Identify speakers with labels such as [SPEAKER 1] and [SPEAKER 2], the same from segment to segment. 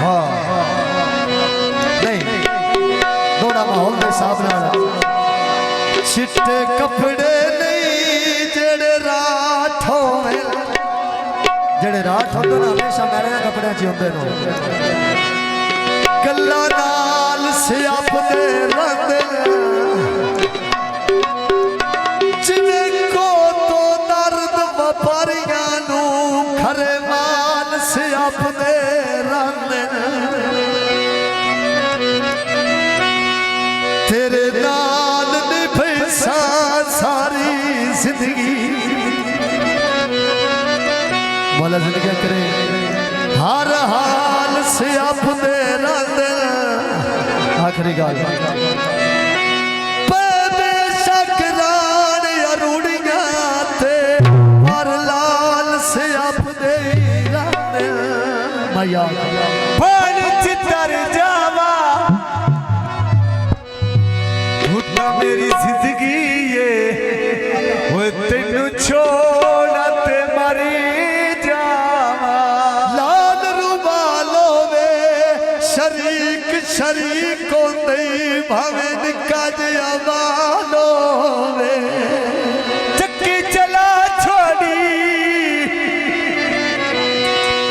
[SPEAKER 1] हाँ नहीं थोड़ा माहौल के हिसाब नाल चिट्टे कपड़े नहीं जेड़े राठ होवे जेड़े राठ होंदे ना हमेशा मैले कपड़े च होंदे ने गल्ला नाल सियाप दे रंदे जिन्हें को तो दर्द वपारियां नू खरे माल सियाप दे रंदे तेरे नाल निभसा सारी जिंदगी मौला जिंदगी करे हर हाल से अपने रंग आखिरी गाल बेशक रान अरूड़ियां ते हर लाल से अपने रंग मैया
[SPEAKER 2] फल चितर जावा घुटना मेरी जिंदगी ये वो तेनू छोड़ा ते मरी जावा
[SPEAKER 1] लाल रुमालो वे शरीक शरीक होंदे भावे निक्का जिहा वालो वे
[SPEAKER 2] चक्की चला छोड़ी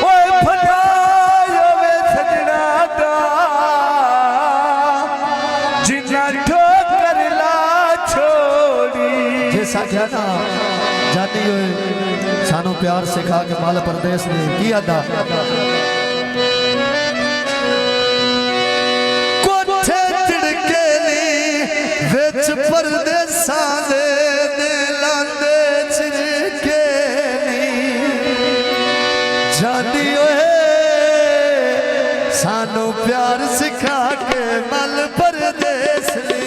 [SPEAKER 2] ओए भलायो वे सजना दा जिन्ना ठोकर ला छोड़ी
[SPEAKER 1] जे साख्या ना जाती हुए सानू प्यार सिखा के माल परदेस ने की अदा कोठे तिड़के नी विच परदेसां दे दिलां दे छिड़के नी जाती हुए सानू प्यार सिखा के माल परदेस ने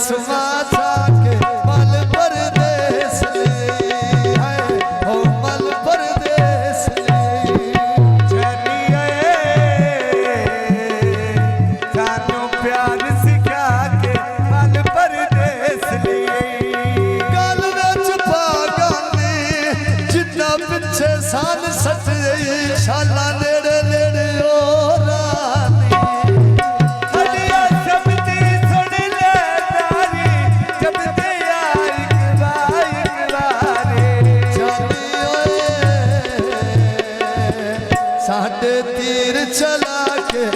[SPEAKER 1] समा जाके मल परदेस ले है ओ मल परदेस ले
[SPEAKER 2] चलिए सानू प्यार सिखा के मल परदेस लिए
[SPEAKER 1] गल विच पागाने जिन्ना पिछे सान सच शाला नेड़े नेड़े ओ रानी
[SPEAKER 2] हलिया शब्दी सुन ले तारी जब ते आई बारे
[SPEAKER 1] जानी ओए साढ़े तीर चला के